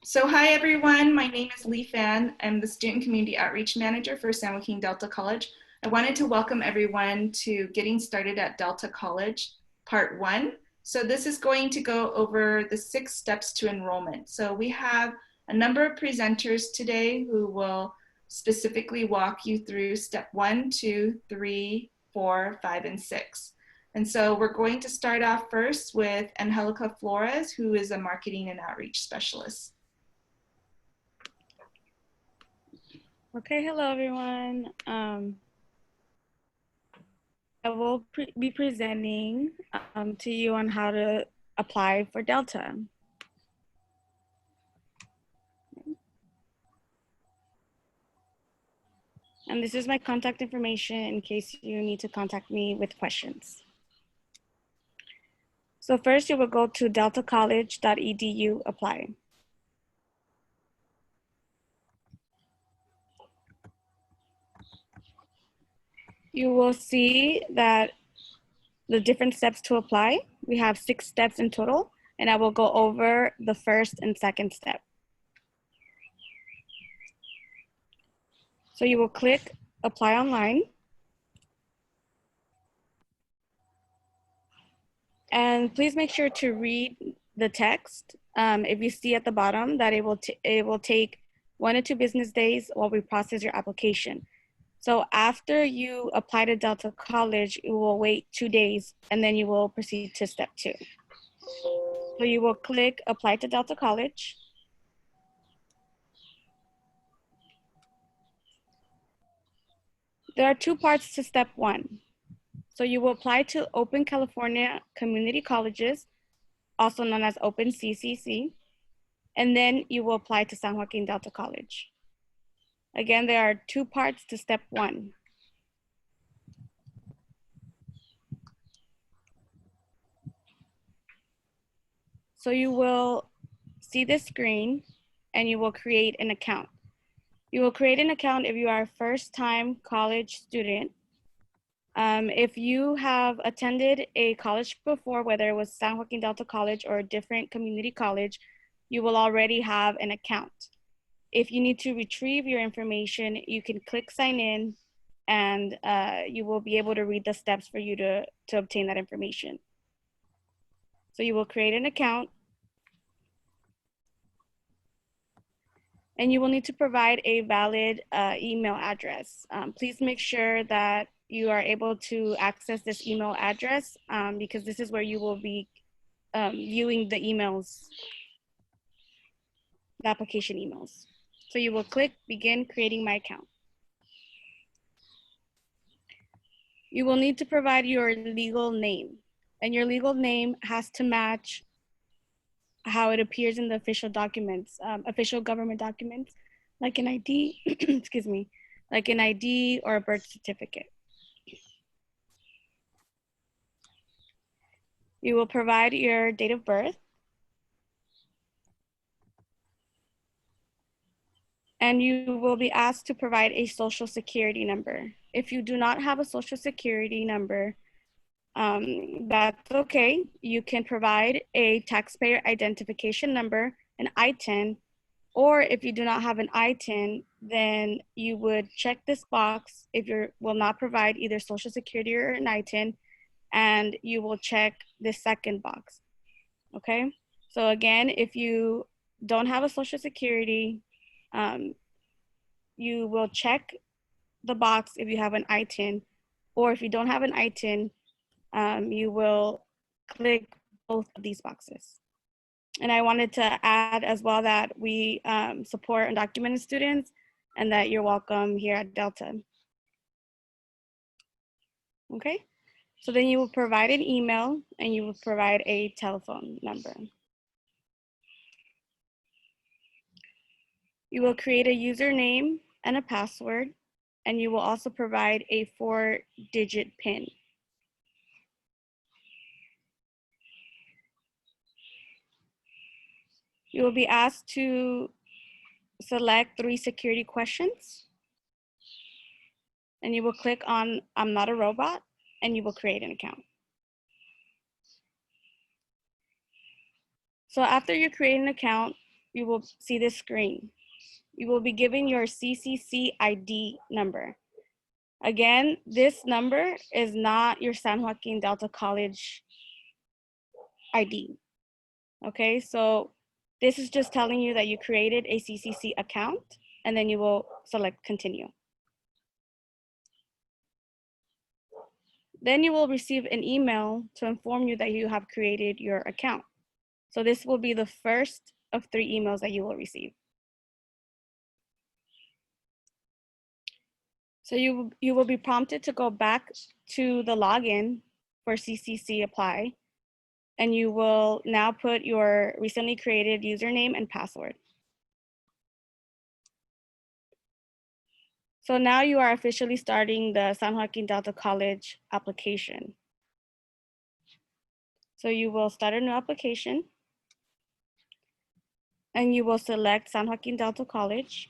So hi everyone, my name is Lee Fan. I'm the Student Community Outreach Manager for San Joaquin Delta College. I wanted to welcome everyone to Getting Started at Delta College, Part 1. So this is going to go over the 6 steps to enrollment. So we have a number of presenters today who will specifically walk you through step 1, 2, 3, 4, 5, and 6. And so we're going to start off first with Angelica Flores, who is a Marketing and Outreach Specialist. Okay, hello everyone. I will be presenting to you on how to apply for Delta. And this is my contact information in case you need to contact me with questions. So first you will go to deltacollege.edu apply. You will see that the different steps to apply. We have 6 steps in total, and I will go over the first and second step. So you will click apply online. And please make sure to read the text. If you see at the bottom that it will take 1 to 2 business days while we process your application. So after you apply to Delta College, you will wait 2 days and then you will proceed to step 2. So you will click apply to Delta College. There are 2 parts to step 1. So you will apply to Open California Community Colleges, also known as Open CCC, and then you will apply to San Joaquin Delta College. Again, there are 2 parts to step 1. So you will see this screen and you will create an account. You will create an account if you are a first-time college student. If you have attended a college before, whether it was San Joaquin Delta College or a different community college, you will already have an account. If you need to retrieve your information, you can click sign in and you will be able to read the steps for you to obtain that information. So you will create an account and you will need to provide a valid email address. Please make sure that you are able to access this email address because this is where you will be viewing the emails, the application emails. So you will click begin creating my account. You will need to provide your legal name, and your legal name has to match how it appears in the official documents, official government documents, like an ID, excuse me, like an ID or a birth certificate. You will provide your date of birth. And you will be asked to provide a social security number. If you do not have a social security number, that's okay. You can provide a taxpayer identification number, an ITIN, or if you do not have an ITIN, then you would check this box if you will not provide either social security or an ITIN, and you will check the second box, okay? So again, if you don't have a social security, you will check the box if you have an ITIN, or if you don't have an ITIN, you will click both of these boxes. And I wanted to add as well that we support undocumented students and that you're welcome here at Delta. Okay, so then you will provide an email and you will provide a telephone number. You will create a username and a password, and you will also provide a 4-digit PIN. You will be asked to select 3 security questions, and you will click on I'm not a robot, and you will create an account. So after you create an account, you will see this screen. You will be given your CCC ID number. Again, this number is not your San Joaquin Delta College ID. Okay, so this is just telling you that you created a CCC account, and then you will select continue. Then you will receive an email to inform you that you have created your account. So this will be the first of 3 emails that you will receive. So you will be prompted to go back to the login for CCC Apply, and you will now put your recently created username and password. So now you are officially starting the San Joaquin Delta College application. So you will start a new application, and you will select San Joaquin Delta College.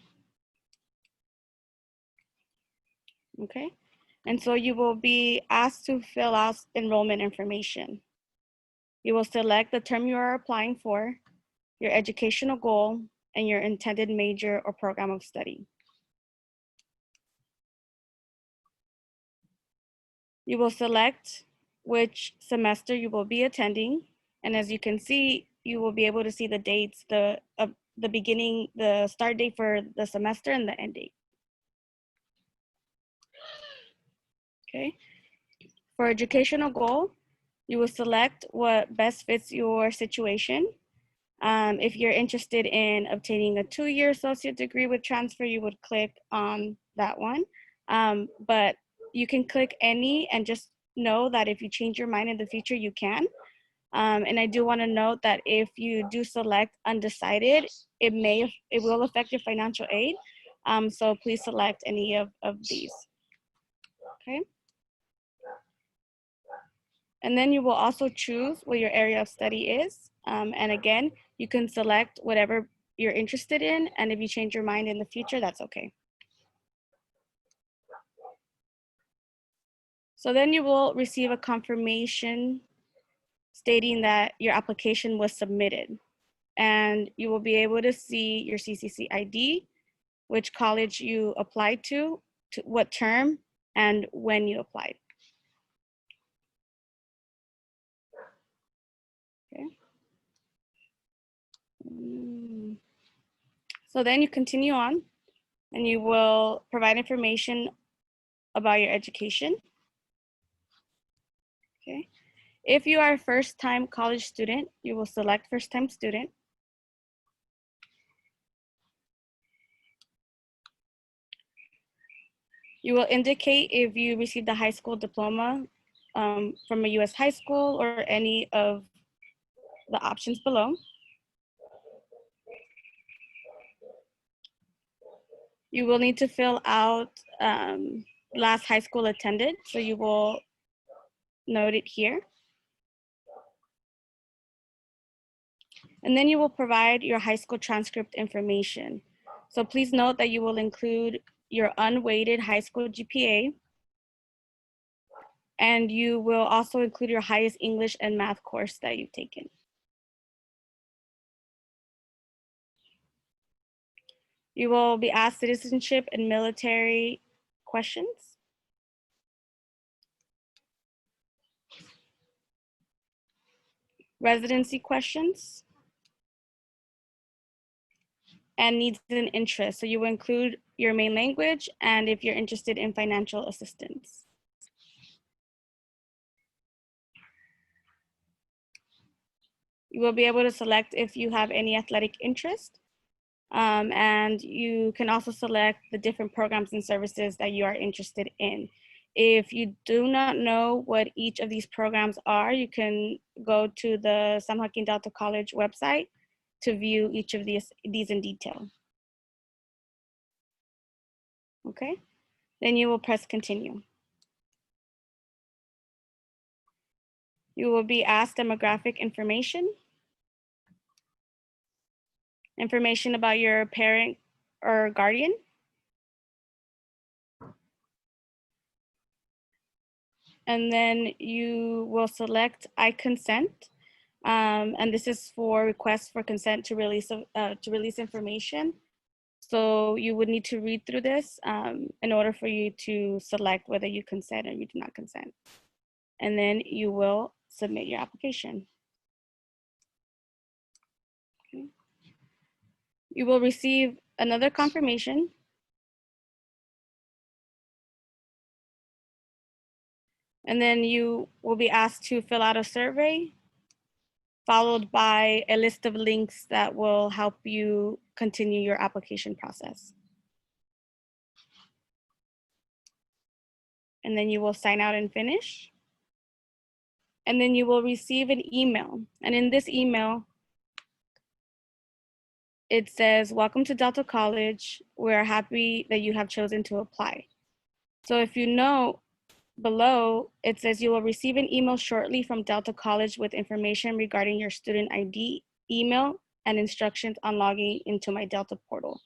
Okay, and so you will be asked to fill out enrollment information. You will select the term you are applying for, your educational goal, and your intended major or program of study. You will select which semester you will be attending, and as you can see, you will be able to see the dates, the beginning, the start date for the semester and the end date. Okay. For educational goal, you will select what best fits your situation. If you're interested in obtaining a 2-year associate degree with transfer, you would click on that one. But you can click any, and just know that if you change your mind in the future, you can. And I do want to note that if you do select undecided, it will affect your financial aid. So please select any of these. Okay. And then you will also choose what your area of study is. And again, you can select whatever you're interested in. And if you change your mind in the future, that's okay. So then you will receive a confirmation stating that your application was submitted. And you will be able to see your CCC ID, which college you applied to what term, and when you applied. Okay. So then you continue on, and you will provide information about your education. Okay. If you are a first-time college student, you will select first-time student. You will indicate if you received a high school diploma from a U.S. high school or any of the options below. You will need to fill out last high school attended, so you will note it here. And then you will provide your high school transcript information. So please note that you will include your unweighted high school GPA, and you will also include your highest English and math course that you've taken. You will be asked citizenship and military questions. Residency questions. And needs and interests. So you will include your main language and if you're interested in financial assistance. You will be able to select if you have any athletic interest. And you can also select the different programs and services that you are interested in. If you do not know what each of these programs are, you can go to the San Joaquin Delta College website to view each of these in detail. Okay, then you will press continue. You will be asked demographic information about your parent or guardian. And then you will select I consent. And this is for requests for consent to release information. So you would need to read through this in order for you to select whether you consent or you do not consent. And then you will submit your application. Okay. You will receive another confirmation. And then you will be asked to fill out a survey, followed by a list of links that will help you continue your application process. And then you will sign out and finish. And then you will receive an email. And in this email, it says, "Welcome to Delta College. We're happy that you have chosen to apply." So if you know, below, it says you will receive an email shortly from Delta College with information regarding your student ID, email, and instructions on logging into my Delta portal.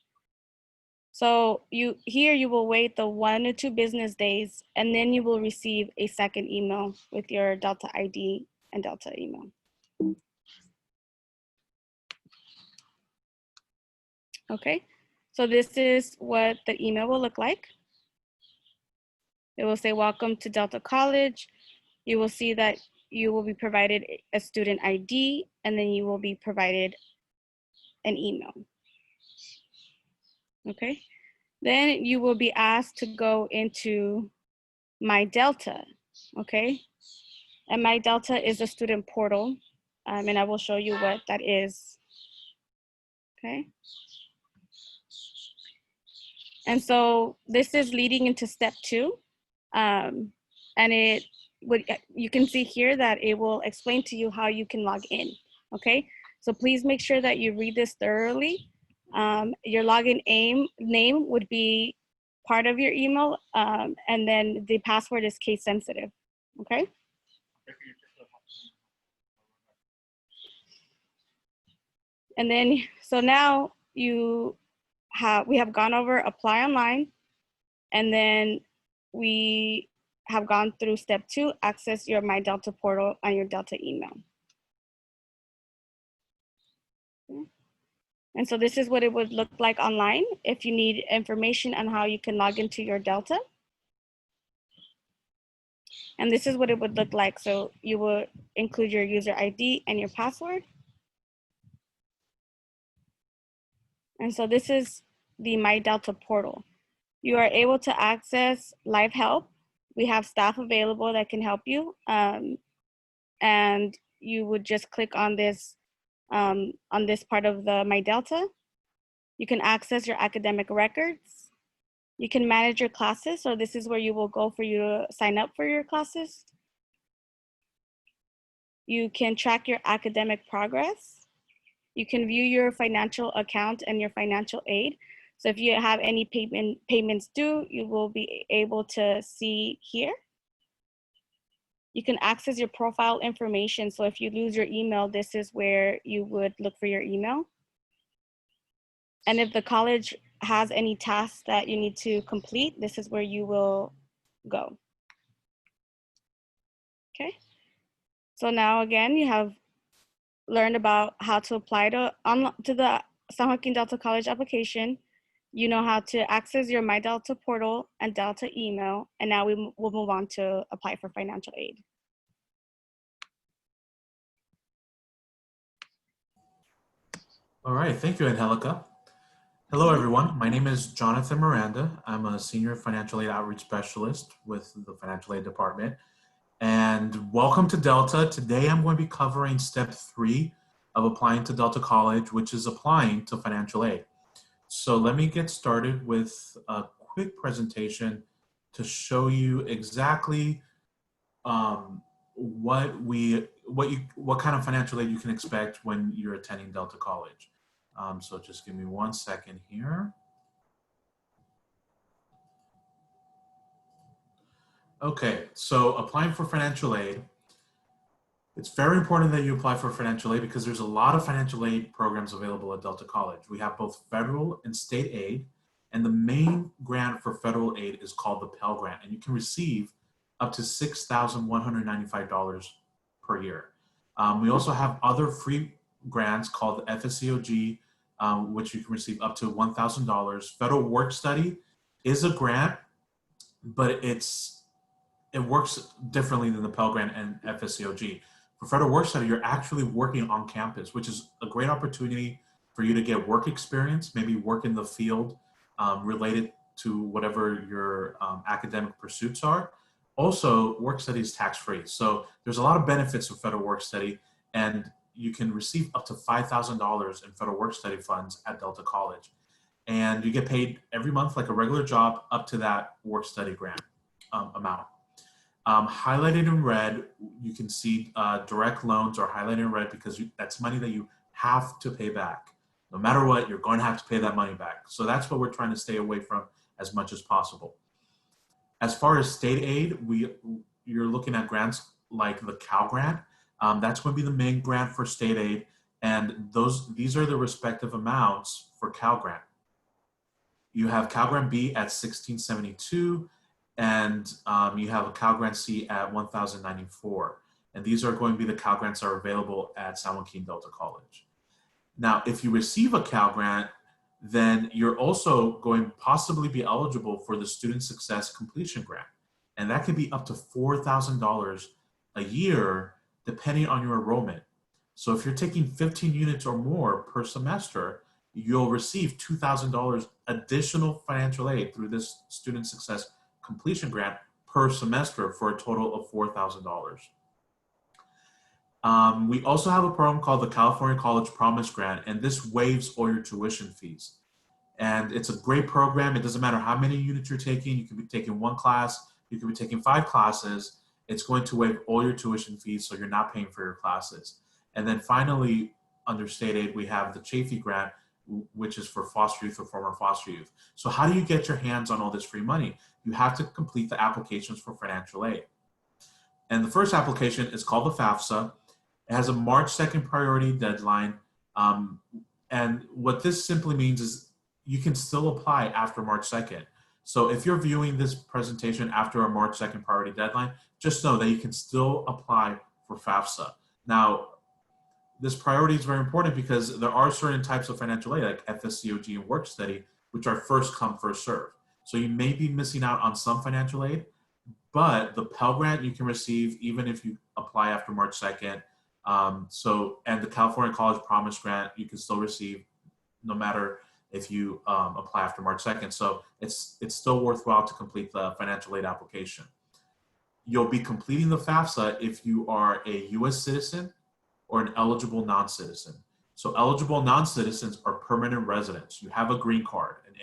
So you will wait the 1 to 2 business days, and then you will receive a second email with your Delta ID and Delta email. Okay, so this is what the email will look like. It will say, "Welcome to Delta College." You will see that you will be provided a student ID, and then you will be provided an email. Okay, then you will be asked to go into My Delta. Okay, and My Delta is a student portal, and I will show you what that is. Okay, and so this is leading into step 2, and you can see here that it will explain to you how you can log in. Okay, so please make sure that you read this thoroughly. Your login name would be part of your email, and then the password is case sensitive. Okay. And then, so now we have gone over apply online, and then we have gone through step 2, access your My Delta portal on your Delta email. Okay. And so this is what it would look like online if you need information on how you can log into your Delta. And this is what it would look like. So you will include your user ID and your password. And so this is the My Delta portal. You are able to access live help. We have staff available that can help you. And you would just click on this part of the My Delta. You can access your academic records. You can manage your classes. So this is where you will go for you to sign up for your classes. You can track your academic progress. You can view your financial account and your financial aid. So if you have any payments due, you will be able to see here. You can access your profile information. So if you lose your email, this is where you would look for your email. And if the college has any tasks that you need to complete, this is where you will go. Okay. So now again, you have learned about how to apply to the San Joaquin Delta College application. You know how to access your My Delta portal and Delta email. And now we will move on to apply for financial aid. All right, thank you, Angelica. Hello, everyone. My name is Jonathan Miranda. I'm a Senior Financial Aid Outreach Specialist with the Financial Aid Department. And welcome to Delta. Today, I'm going to be covering step 3 of applying to Delta College, which is applying to financial aid. So let me get started with a quick presentation to show you exactly what kind of financial aid you can expect when you're attending Delta College. So just give me 1 second here. Okay, so applying for financial aid. It's very important that you apply for financial aid because there's a lot of financial aid programs available at Delta College. We have both federal and state aid, and the main grant for federal aid is called the Pell Grant, and you can receive up to $6,195 per year. We also have other free grants called the FSCOG, which you can receive up to $1,000. Federal Work Study is a grant, but it works differently than the Pell Grant and FSCOG. For Federal Work Study, you're actually working on campus, which is a great opportunity for you to get work experience, maybe work in the field related to whatever your academic pursuits are. Also, work study is tax-free. So there's a lot of benefits of federal work study, and you can receive up to $5,000 in federal work study funds at Delta College. And you get paid every month like a regular job up to that work study grant amount. Highlighted in red, you can see direct loans are highlighted in red because that's money that you have to pay back. No matter what, you're going to have to pay that money back. So that's what we're trying to stay away from as much as possible. As far as state aid, you're looking at grants like the Cal Grant. That's going to be the main grant for state aid. And these are the respective amounts for Cal Grant. You have Cal Grant B at $1,672. And you have a Cal Grant C at $1,094. And these are going to be the Cal Grants that are available at San Joaquin Delta College. Now, if you receive a Cal Grant, then you're also going to possibly be eligible for the Student Success Completion Grant. And that could be up to $4,000 a year, depending on your enrollment. So if you're taking 15 units or more per semester, you'll receive $2,000 additional financial aid through this Student Success Completion Grant per semester for a total of $4,000. We also have a program called the California College Promise Grant, and this waives all your tuition fees. And it's a great program. It doesn't matter how many units you're taking. You can be taking one class, you can be taking 5 classes. It's going to waive all your tuition fees, so you're not paying for your classes. And then finally, under state aid, we have the Chafee Grant, which is for foster youth or former foster youth. So how do you get your hands on all this free money? You have to complete the applications for financial aid. And the first application is called the Fafsa. It has a March 2nd priority deadline. And what this simply means is you can still apply after March 2nd. So if you're viewing this presentation after a March 2nd priority deadline, just know that you can still apply for Fafsa. Now, this priority is very important because there are certain types of financial aid like FSCOG and work study, which are first come, first serve. So you may be missing out on some financial aid, but the Pell Grant you can receive even if you apply after March 2nd. And the California College Promise Grant you can still receive no matter if you apply after March 2nd. So it's still worthwhile to complete the financial aid application. You'll be completing the FAFSA if you are a U.S. citizen or an eligible non-citizen. So eligible non-citizens are permanent residents. You have a green card, an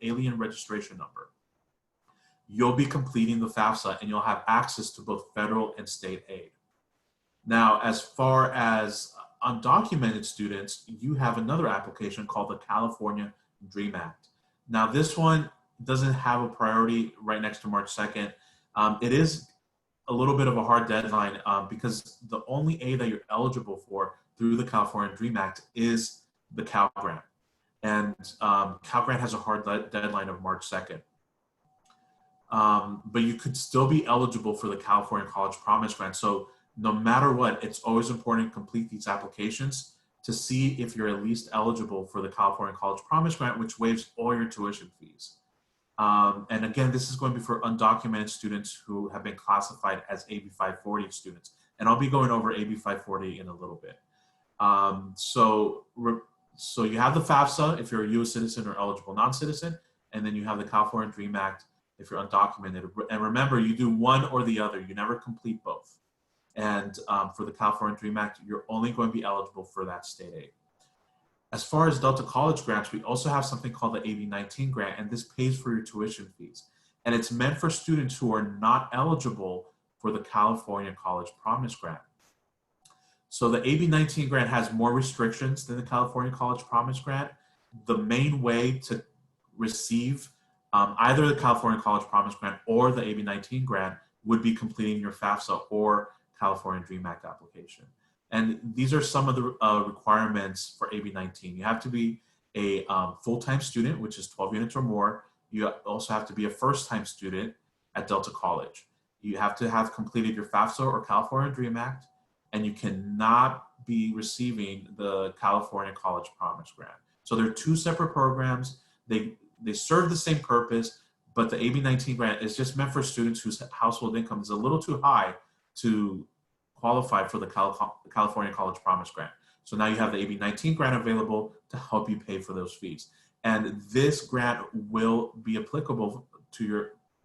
alien registration number. You'll be completing the FAFSA and you'll have access to both federal and state aid. Now, as far as undocumented students, you have another application called the California DREAM Act. Now, this one doesn't have a priority right next to March 2nd. It is a little bit of a hard deadline because the only aid that you're eligible for through the California DREAM Act is the Cal Grant. And Cal Grant has a hard deadline of March 2nd. But you could still be eligible for the California College Promise Grant. So no matter what, it's always important to complete these applications to see if you're at least eligible for the California College Promise Grant, which waives all your tuition fees. And again, this is going to be for undocumented students who have been classified as AB 540 students. And I'll be going over AB 540 in a little bit. So you have the FAFSA if you're a US citizen or eligible non-citizen, and then you have the California DREAM Act if you're undocumented. And remember, you do one or the other, you never complete both. And for the California DREAM Act, you're only going to be eligible for that state aid. As far as Delta College grants, we also have something called the AB 19 grant, and this pays for your tuition fees. And it's meant for students who are not eligible for the California College Promise Grant. So the AB 19 grant has more restrictions than the California College Promise Grant. The main way to receive either the California College Promise Grant or the AB 19 grant would be completing your FAFSA or California DREAM Act application. And these are some of the requirements for AB 19. You have to be a full-time student, which is 12 units or more. You also have to be a first-time student at Delta College. You have to have completed your FAFSA or California DREAM Act, and you cannot be receiving the California College Promise Grant. So they're two separate programs. They serve the same purpose, but the AB-19 grant is just meant for students whose household income is a little too high to qualify for the California College Promise Grant. So now you have the AB-19 grant available to help you pay for those fees. And this grant will be applicable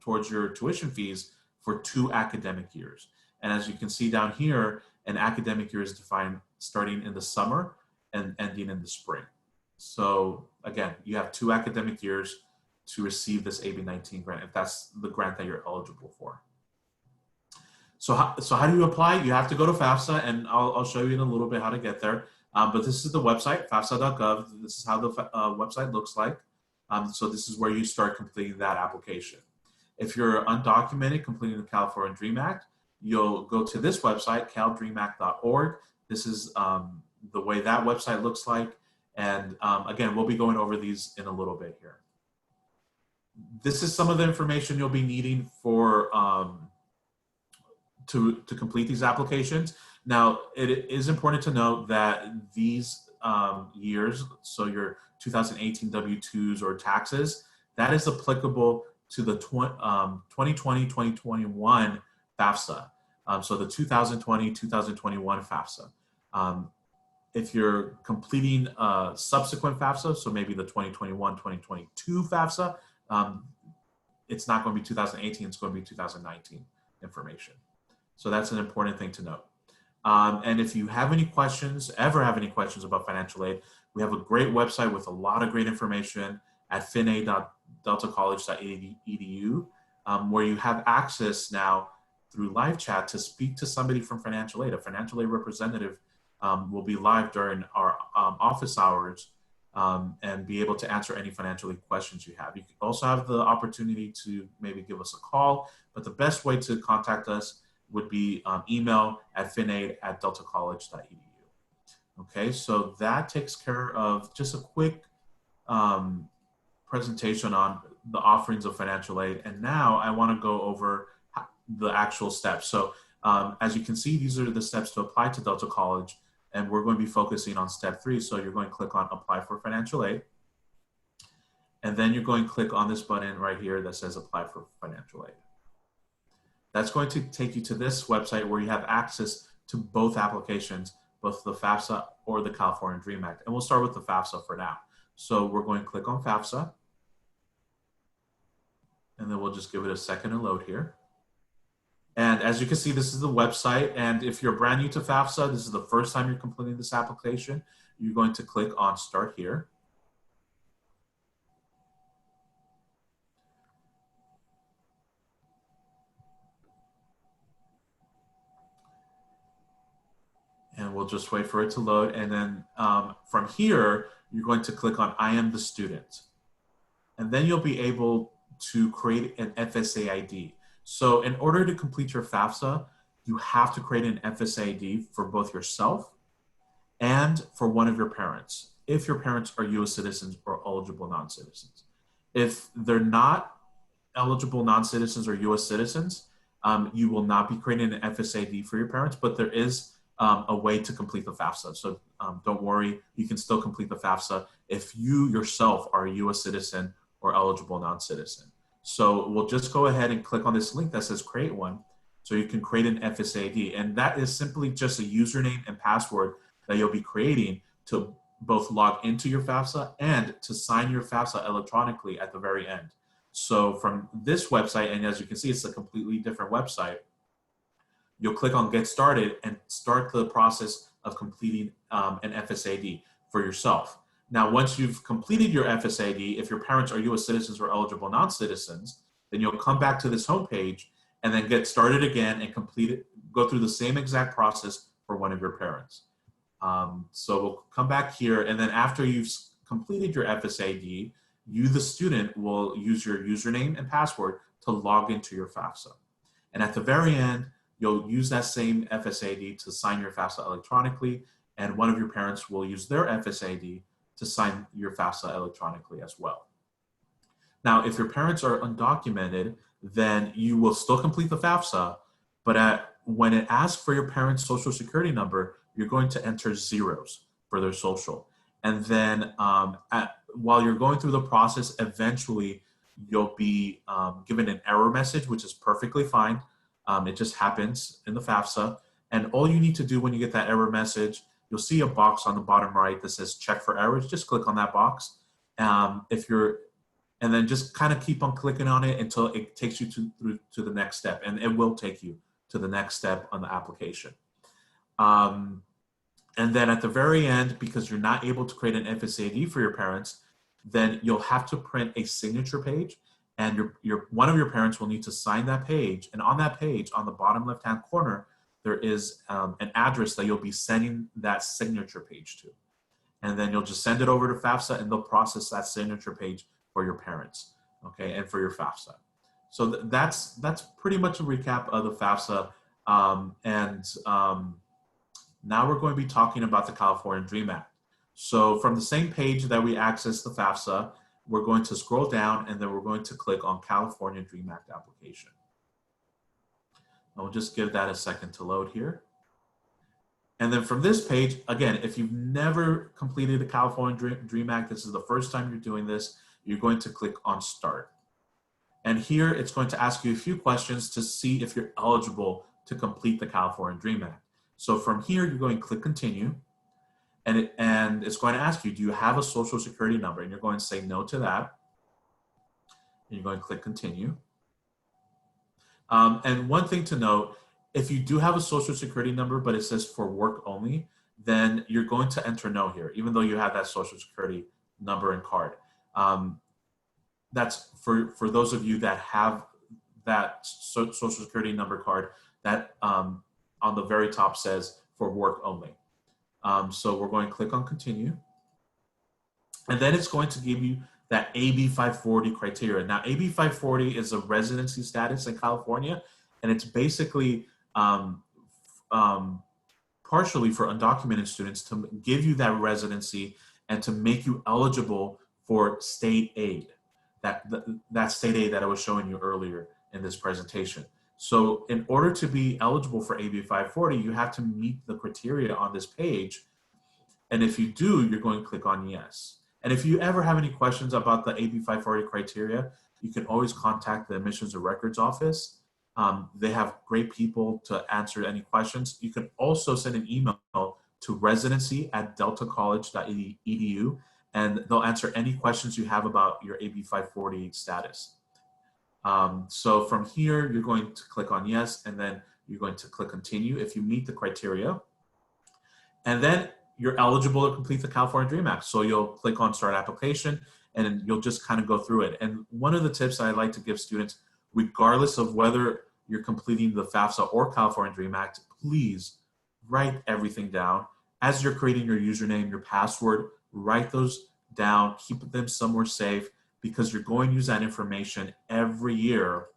towards your tuition fees for 2 academic years. And as you can see down here, an academic year is defined starting in the summer and ending in the spring. So again, you have 2 academic years to receive this AB-19 grant if that's the grant that you're eligible for. So how do you apply? You have to go to Fafsa, and I'll show you in a little bit how to get there. But this is the website, fafsa.gov. This is how the website looks like. So this is where you start completing that application. If you're undocumented, completing the California Dream Act, you'll go to this website, caldreamact.org. This is the way that website looks like. And again, we'll be going over these in a little bit here. This is some of the information you'll be needing for to complete these applications. Now, it is important to note that these years, so your 2018 W-2s or taxes, that is applicable to the 2020-2021 FAFSA. So the 2020-2021 FAFSA. If you're completing subsequent FAFSA, so maybe the 2021-2022 FAFSA, it's not going to be 2018, it's going to be 2019 information. So that's an important thing to note. And if you have any questions, ever have any questions about financial aid, we have a great website with a lot of great information at finaid.deltacollege.edu, where you have access now through live chat to speak to somebody from financial aid. A financial aid representative will be live during our office hours and be able to answer any financial aid questions you have. You can also have the opportunity to maybe give us a call, but the best way to contact us would be email at finaid@deltacollege.edu. Okay, so that takes care of just a quick presentation on the offerings of financial aid. And now I want to go over the actual steps. So as you can see, these are the steps to apply to Delta College, and we're going to be focusing on step 3. So you're going to click on apply for financial aid. And then you're going to click on this button right here that says apply for financial aid. That's going to take you to this website where you have access to both applications, both the FAFSA or the California Dream Act. And we'll start with the FAFSA for now. So we're going to click on FAFSA. And then we'll just give it a second to load here. And as you can see, this is the website. And if you're brand new to FAFSA, this is the first time you're completing this application, you're going to click on Start Here. And we'll just wait for it to load. And then from here, you're going to click on I am the student. And then you'll be able to create an FSA ID. So in order to complete your FAFSA, you have to create an FSA ID for both yourself and for one of your parents, if your parents are US citizens or eligible non-citizens. If they're not eligible non-citizens or US citizens, you will not be creating an FSA ID for your parents, but there is a way to complete the FAFSA. So don't worry, you can still complete the FAFSA if you yourself are a US citizen or eligible non-citizen. So we'll just go ahead and click on this link that says create one. So you can create an FSA ID. And that is simply just a username and password that you'll be creating to both log into your FAFSA and to sign your FAFSA electronically at the very end. So from this website, and as you can see, it's a completely different website, you'll click on Get Started and start the process of completing an FSAD for yourself. Now, once you've completed your FSAD, if your parents are US citizens or eligible non-citizens, then you'll come back to this homepage and then get started again and complete it, go through the same exact process for one of your parents. So we'll come back here, and then after you've completed your FSAD, you, the student, will use your username and password to log into your FAFSA. And at the very end, you'll use that same FSAD to sign your FAFSA electronically, and one of your parents will use their FSAD to sign your FAFSA electronically as well. Now, if your parents are undocumented, then you will still complete the FAFSA, but at when it asks for your parent's social security number, you're going to enter zeros for their social. And then while you're going through the process, eventually you'll be given an error message, which is perfectly fine. It just happens in the Fafsa. And all you need to do when you get that error message, you'll see a box on the bottom right that says check for errors. Just click on that box. And then just kind of keep on clicking on it until it takes you through to the next step. And it will take you to the next step on the application. And then at the very end, because you're not able to create an FSAD for your parents, then you'll have to print a signature page, and one of your parents will need to sign that page. And on that page, on the bottom left-hand corner, there is an address that you'll be sending that signature page to. And then you'll just send it over to Fafsa, and they'll process that signature page for your parents, okay, and for your Fafsa. So that's pretty much a recap of the Fafsa. Now we're going to be talking about the California DREAM Act. So from the same page that we access the Fafsa, we're going to scroll down, and then we're going to click on California DREAM Act application. I'll just give that a second to load here. And then from this page, again, if you've never completed the California DREAM Act, this is the first time you're doing this, you're going to click on Start. And here it's going to ask you a few questions to see if you're eligible to complete the California DREAM Act. So from here, you're going to click Continue. And it's going to ask you, do you have a social security number? And you're going to say no to that. And you're going to click Continue. And one thing to note, if you do have a social security number, but it says for work only, then you're going to enter no here, even though you have that social security number and card. That's for those of you that have that social security number card that on the very top says for work only. So we're going to click on Continue. And then it's going to give you that AB 540 criteria. Now, AB 540 is a residency status in California, and it's basically partially for undocumented students to give you that residency and to make you eligible for state aid, that state aid that I was showing you earlier in this presentation. So in order to be eligible for AB 540, you have to meet the criteria on this page. And if you do, you're going to click on yes. And if you ever have any questions about the AB 540 criteria, you can always contact the Admissions and Records Office. They have great people to answer any questions. You can also send an email to residency@deltacollege.edu, and they'll answer any questions you have about your AB 540 status. So from here, you're going to click on yes, and then you're going to click continue if you meet the criteria. And then you're eligible to complete the California DREAM Act. So you'll click on start application, and you'll just kind of go through it. And one of the tips I like to give students, regardless of whether you're completing the FAFSA or California DREAM Act, please write everything down. As you're creating your username, your password, write those down, keep them somewhere safe, because you're going to use that information every year.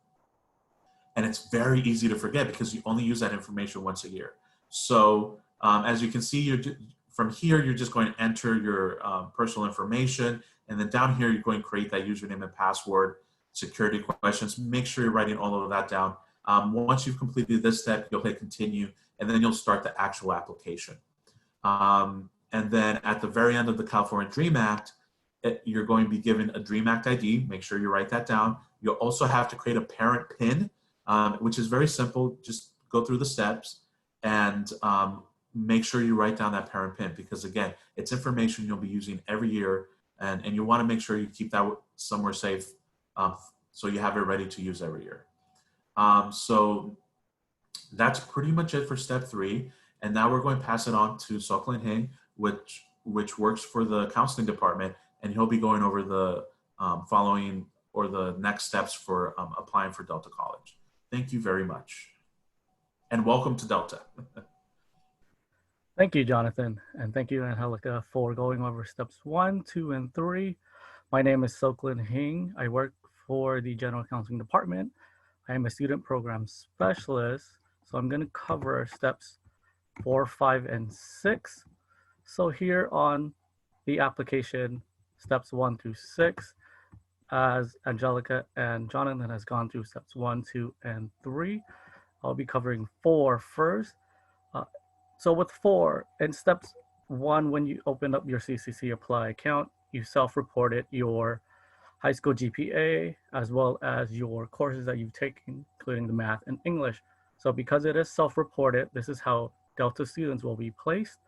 And it's very easy to forget because you only use that information once a year. So as you can see, from here, you're just going to enter your personal information. And then down here, you're going to create that username and password, security questions. Make sure you're writing all of that down. Once you've completed this step, you'll hit continue, and then you'll start the actual application. And then at the very end of the California DREAM Act, you're going to be given a DREAM Act ID. Make sure you write that down. You'll also have to create a parent PIN, which is very simple. Just go through the steps and make sure you write down that parent PIN, because again, it's information you'll be using every year, and you want to make sure you keep that somewhere safe so you have it ready to use every year. So that's pretty much it for step 3. And now we're going to pass it on to Soklin Hing, which works for the counseling department, and he'll be going over the following or the next steps for applying for Delta College. Thank you very much. And welcome to Delta. Thank you, Jonathan. And thank you, Angelica, for going over steps 1, 2, and 3. My name is Soklin Hing. I work for the General Counseling Department. I am a student program specialist. So I'm going to cover steps 4, 5, and 6. So here on the application, steps 1 through 6, as Angelica and Jonathan has gone through steps 1, 2, and 3. I'll be covering 4 first. So with 4, in steps 1, when you open up your CCC Apply account, you self-reported your high school GPA, as well as your courses that you've taken, including the math and English. So because it is self-reported, this is how Delta students will be placed.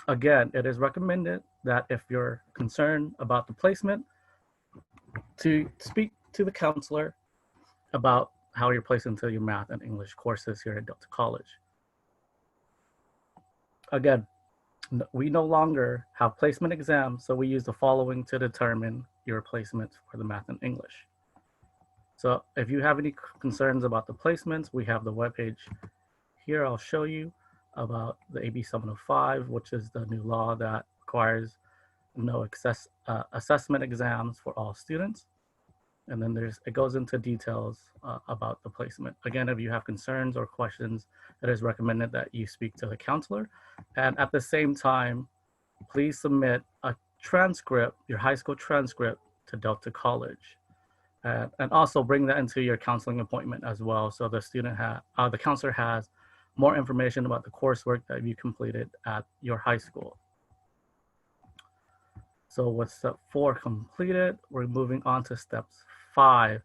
Again, it is recommended that if you're concerned about the placement, to speak to the counselor about how you're placed into your math and English courses here at Delta College. Again, we no longer have placement exams, so we use the following to determine your placements for the math and English. So if you have any concerns about the placements, we have the webpage here. I'll show you about the AB 705, which is the new law that requires no assessment exams for all students. And then it goes into details about the placement. Again, if you have concerns or questions, it is recommended that you speak to the counselor. And at the same time, please submit a transcript, your high school transcript, to Delta College. And also bring that into your counseling appointment as well. So the counselor has more information about the coursework that you completed at your high school. So with step 4 completed, we're moving on to steps 5.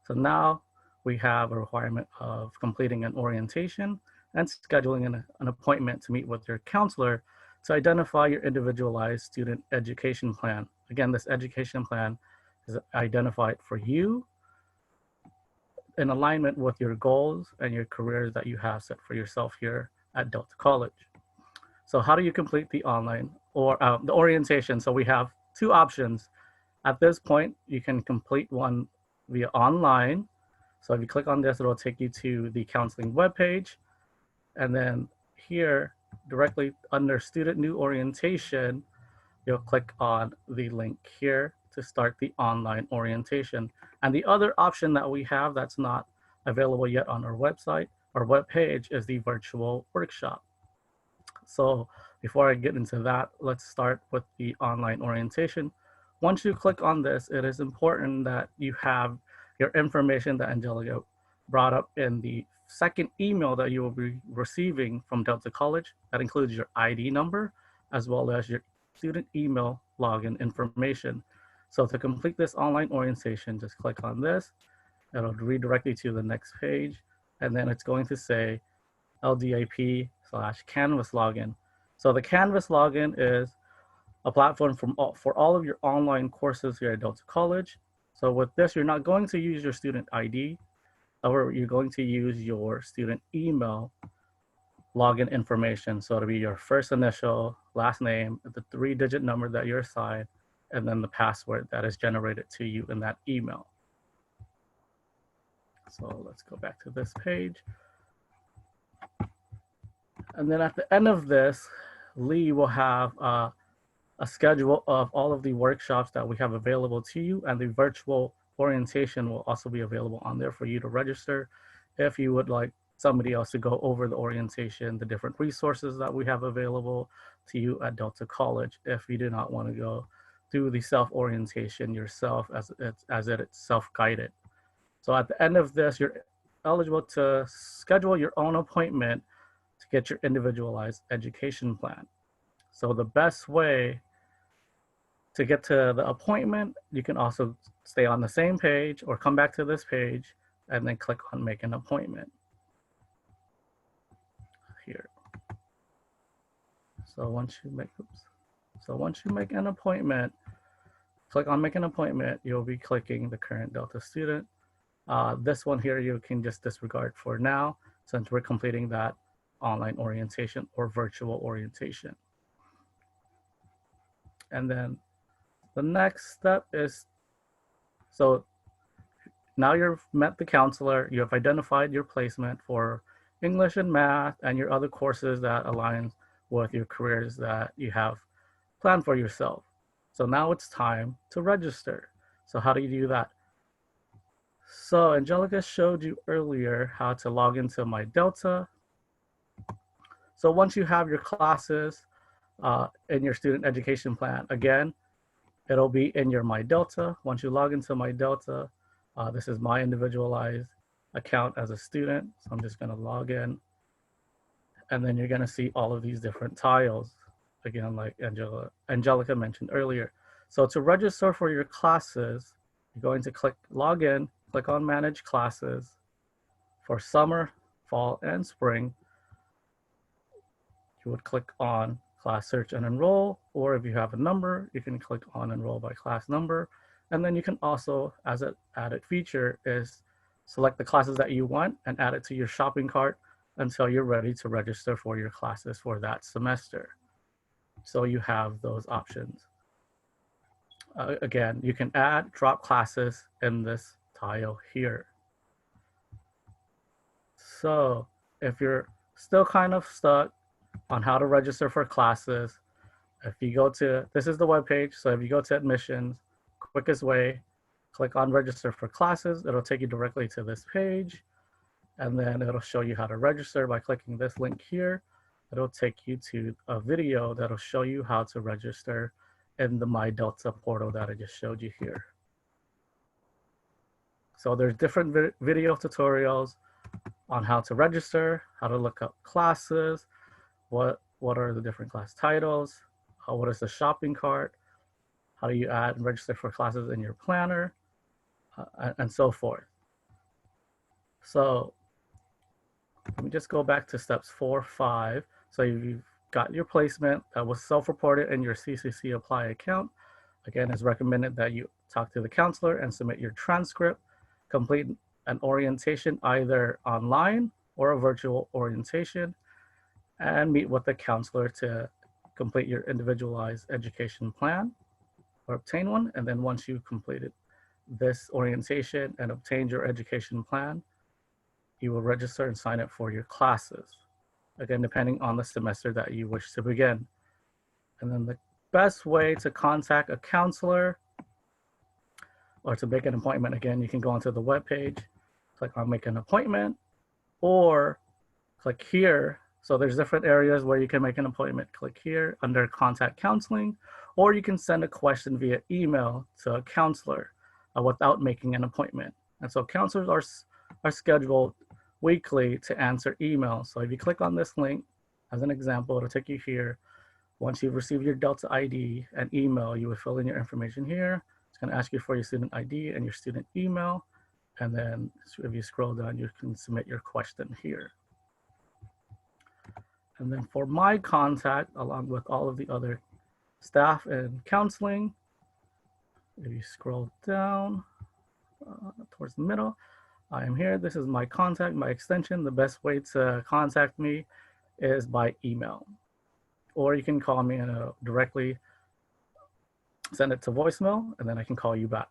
So now we have a requirement of completing an orientation and scheduling an appointment to meet with your counselor to identify your individualized student education plan. Again, this education plan is identified for you in alignment with your goals and your careers that you have set for yourself here at Delta College. So how do you complete the online or the orientation? So we have 2 options. At this point, you can complete one via online. So if you click on this, it'll take you to the counseling webpage. And then here, directly under Student New Orientation, you'll click on the link here to start the online orientation. And the other option that we have that's not available yet on our website or webpage is the virtual workshop. So before I get into that, let's start with the online orientation. Once you click on this, it is important that you have your information that Angelica brought up in the second email that you will be receiving from Delta College. That includes your ID number, as well as your student email login information. So to complete this online orientation, just click on this. It'll redirect you to the next page, and then it's going to say LDAP/Canvas login. So the Canvas login is a platform for all of your online courses here at Delta College. So with this, you're not going to use your student ID, or you're going to use your student email login information. So it'll be your first initial, last name, the 3-digit number that you're assigned, and then the password that is generated to you in that email. So let's go back to this page. And then at the end of this, Lee will have a schedule of all of the workshops that we have available to you, and the virtual orientation will also be available on there for you to register if you would like somebody else to go over the orientation, the different resources that we have available to you at Delta College, if you do not want to go do the self-orientation yourself as it's self-guided. So at the end of this, you're eligible to schedule your own appointment to get your individualized education plan. So the best way to get to the appointment, you can also stay on the same page or come back to this page and then click on make an appointment here. So once you make an appointment, click on make an appointment, you'll be clicking the current Delta student. This one here, you can just disregard for now, since we're completing that online orientation or virtual orientation. And then the next step is, so now you've met the counselor, you have identified your placement for English and math and your other courses that align with your careers that you have planned for yourself. So now it's time to register. So how do you do that? So Angelica showed you earlier how to log into My Delta. So once you have your classes in your student education plan, again, it'll be in your My Delta. Once you log into My Delta, this is my individualized account as a student. So I'm just gonna log in, and then you're gonna see all of these different tiles. Again, like Angelica mentioned earlier. So to register for your classes, you're going to click login, click on manage classes. For summer, fall, and spring, you would click on class search and enroll, or if you have a number, you can click on enroll by class number. And then you can also, as an added feature, is select the classes that you want and add it to your shopping cart until you're ready to register for your classes for that semester. So you have those options. Again, you can add, drop classes in this tile here. So if you're still kind of stuck on how to register for classes, if you go to, this is the web page. So if you go to admissions, quickest way, click on register for classes. It'll take you directly to this page. And then it'll show you how to register by clicking this link here. It'll take you to a video that'll show you how to register in the My Delta portal that I just showed you here. So there's different video tutorials on how to register, how to look up classes, what are the different class titles, what is the shopping cart, how do you add and register for classes in your planner, and so forth. So let me just go back to steps 4, 5. So you've got your placement that was self-reported in your CCC Apply account. Again, it's recommended that you talk to the counselor and submit your transcript, complete an orientation either online or a virtual orientation, and meet with the counselor to complete your individualized education plan or obtain one. And then once you've completed this orientation and obtained your education plan, you will register and sign up for your classes. Again, depending on the semester that you wish to begin. And then the best way to contact a counselor or to make an appointment, again, you can go onto the web page, click on make an appointment, or click here. So there's different areas where you can make an appointment. Click here under contact counseling, or you can send a question via email to a counselor without making an appointment. And so counselors are scheduled weekly to answer emails. So if you click on this link, as an example, it'll take you here. Once you've received your Delta ID and email, you would fill in your information here. It's going to ask you for your student ID and your student email. And then if you scroll down, you can submit your question here. And then for my contact, along with all of the other staff and counseling, if you scroll down towards the middle, I am here. This is my contact, my extension. The best way to contact me is by email. Or you can call me and directly send it to voicemail, and then I can call you back.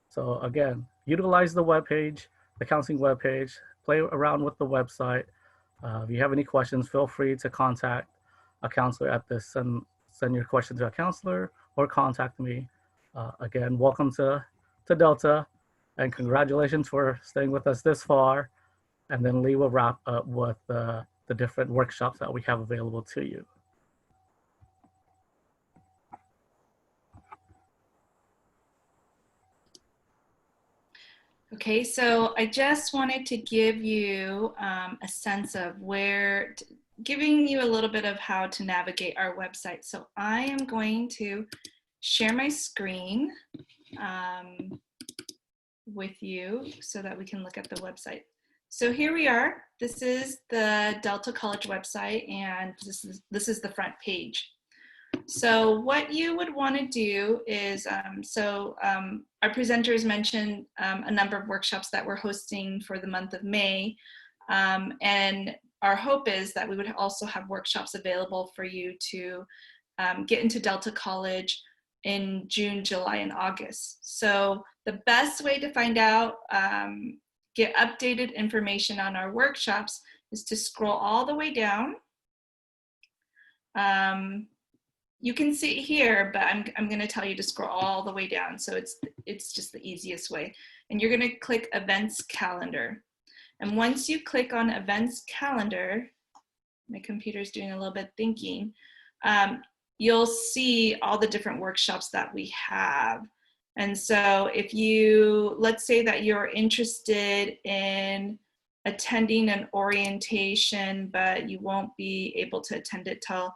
So again, utilize the webpage, the counseling webpage, play around with the website. If you have any questions, feel free to contact a counselor at this, send your question to a counselor or contact me. Again, welcome to Delta, and congratulations for staying with us this far. And then Lee will wrap up with the different workshops that we have available to you. Okay, so I just wanted to give you a sense of giving you a little bit of how to navigate our website. So I am going to share my screen with you so that we can look at the website. So here we are. This is the Delta College website, and this is the front page. So what you would want to do is, our presenters mentioned a number of workshops that we're hosting for the month of May. And our hope is that we would also have workshops available for you to get into Delta College in June, July, and August. So the best way to find out, get updated information on our workshops is to scroll all the way down. You can see it here, but I'm going to tell you to scroll all the way down. So it's just the easiest way. And you're going to click Events Calendar. And once you click on Events Calendar, my computer's doing a little bit thinking, you'll see all the different workshops that we have. And so if you, let's say that you're interested in attending an orientation, but you won't be able to attend it till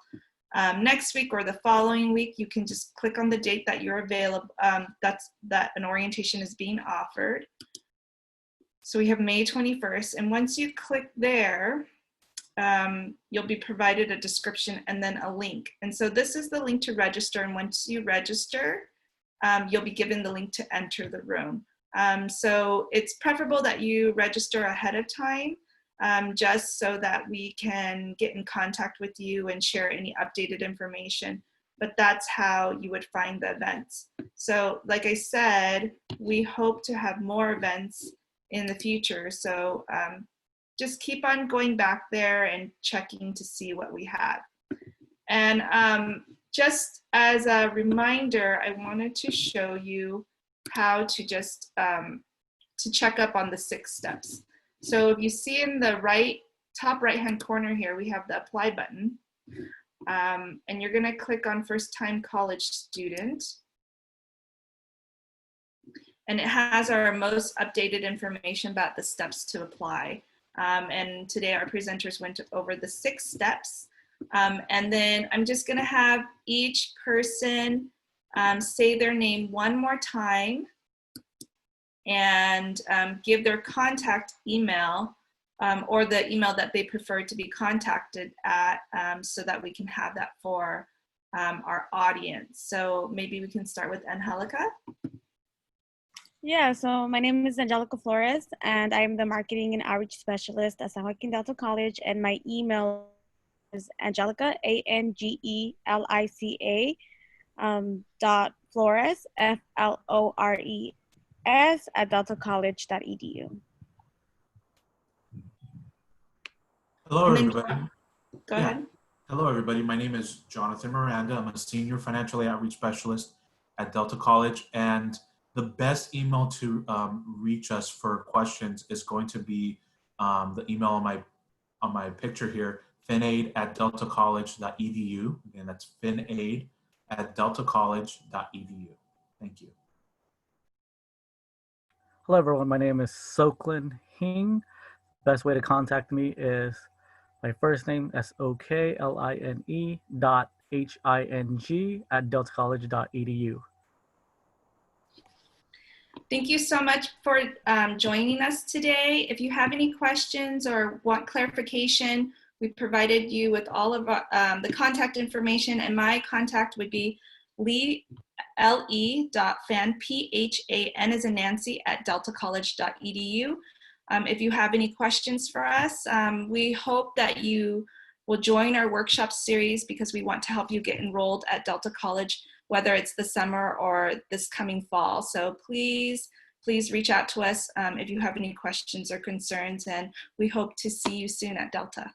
next week or the following week, you can just click on the date that you're available, that an orientation is being offered. So we have May 21st, and once you click there, you'll be provided a description and then a link. And so this is the link to register, and once you register, you'll be given the link to enter the room. So it's preferable that you register ahead of time, just so that we can get in contact with you and share any updated information. But that's how you would find the events. So like I said, we hope to have more events in the future. So just keep on going back there and checking to see what we have. And just as a reminder, I wanted to show you how to just to check up on the 6 steps. So if you see in the top right hand corner here, we have the apply button. And you're gonna click on first time college student. And it has our most updated information about the steps to apply. And today our presenters went over the 6 steps. And then I'm just gonna have each person say their name one more time and give their contact email or the email that they prefer to be contacted at, so that we can have that for our audience. So maybe we can start with Angelica. Yeah, so my name is Angelica Flores, and I'm the Marketing and Outreach Specialist at San Joaquin Delta College, and my email is Angelica, ANGELICA, .Flores, FLORES, at deltacollege.edu. Hello, everybody. Go ahead. Hello, everybody. My name is Jonathan Miranda. I'm a Senior Financial Aid Outreach Specialist at Delta College, and the best email to reach us for questions is going to be the email on my picture here, finaid@deltacollege.edu. Again, that's finaid@deltacollege.edu. Thank you. Hello, everyone. My name is Soklin Hing. Best way to contact me is my first name, SOKLINE .HING @deltacollege.edu. Thank you so much for joining us today. If you have any questions or want clarification, we provided you with all of the contact information, and my contact would be le.fan, PHAN as in Nancy, @deltacollege.edu. If you have any questions for us, we hope that you will join our workshop series, because we want to help you get enrolled at Delta College, whether it's the summer or this coming fall. So please reach out to us if you have any questions or concerns, and we hope to see you soon at Delta.